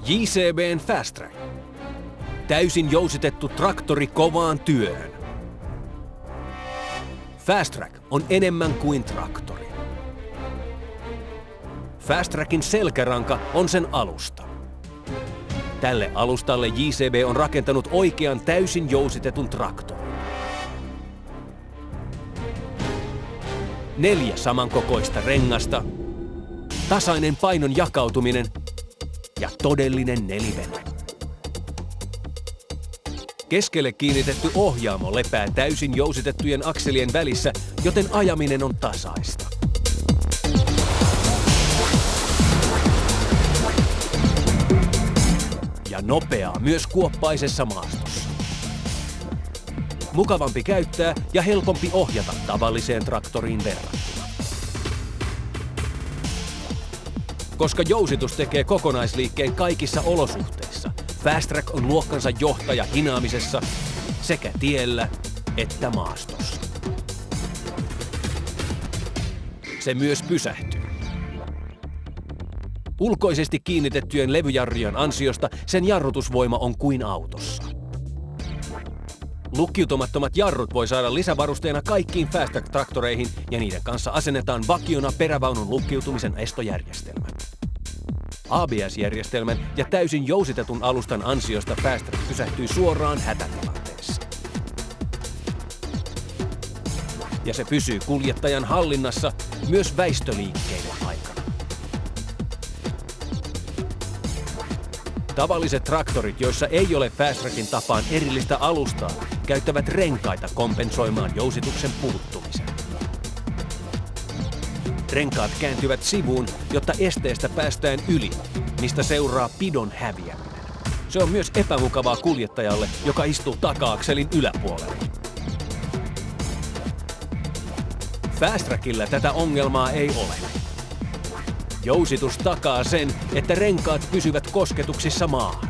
JCB:n Fast Track. Täysin jousitettu traktori kovaan työhön. Fast Track on enemmän kuin traktori. Fast Trackin selkäranka on sen alusta. Tälle alustalle JCB on rakentanut oikean täysin jousitetun traktorin. 4 samankokoista rengasta, tasainen painon jakautuminen ja todellinen nelivene. Keskelle kiinnitetty ohjaamo lepää täysin jousitettujen akselien välissä, joten ajaminen on tasaista. Ja nopeaa myös kuoppaisessa maastossa. Mukavampi käyttää ja helpompi ohjata tavalliseen traktoriin verrattuna. Koska jousitus tekee kokonaisliikkeen kaikissa olosuhteissa, Fast Track on luokkansa johtaja hinaamisessa sekä tiellä että maastossa. Se myös pysähtyy. Ulkoisesti kiinnitettyjen levyjarrujen ansiosta sen jarrutusvoima on kuin autossa. Lukkiutumattomat jarrut voi saada lisävarusteena kaikkiin Fast Track-traktoreihin ja niiden kanssa asennetaan vakiona perävaunun lukkiutumisen estojärjestelmät. ABS-järjestelmän ja täysin jousitetun alustan ansiosta Fast Track pysähtyy suoraan hätätilanteessa. Ja se pysyy kuljettajan hallinnassa myös väistöliikkeiden aikana. Tavalliset traktorit, joissa ei ole Fast Trackin tapaan erillistä alustaa, käyttävät renkaita kompensoimaan jousituksen puuttumisen. Renkaat kääntyvät sivuun, jotta esteestä päästään yli, mistä seuraa pidon häviäminen. Se on myös epämukavaa kuljettajalle, joka istuu taka-akselin yläpuolella. Fast Trackillä tätä ongelmaa ei ole. Jousitus takaa sen, että renkaat pysyvät kosketuksissa maahan,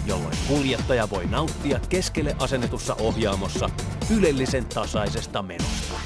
jolloin kuljettaja voi nauttia keskelle asennetussa ohjaamossa ylellisen tasaisesta menosta.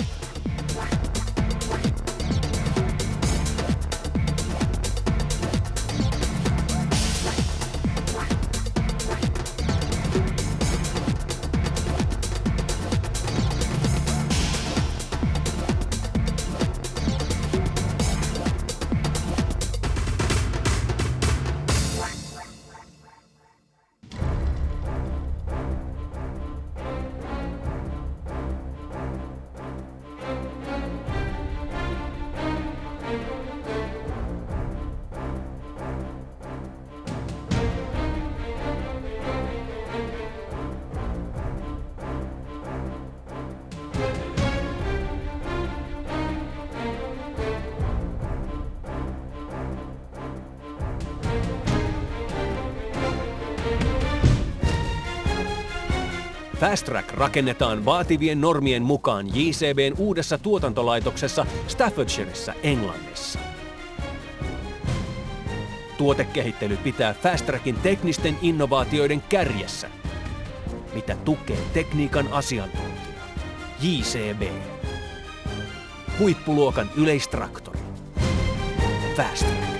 Fast Track rakennetaan vaativien normien mukaan JCB:n uudessa tuotantolaitoksessa Staffordshiressa, Englannissa. Tuotekehittely pitää Fast Trackin teknisten innovaatioiden kärjessä, mitä tukee tekniikan asiantuntija JCB. Huippuluokan yleistraktori. Fast Track.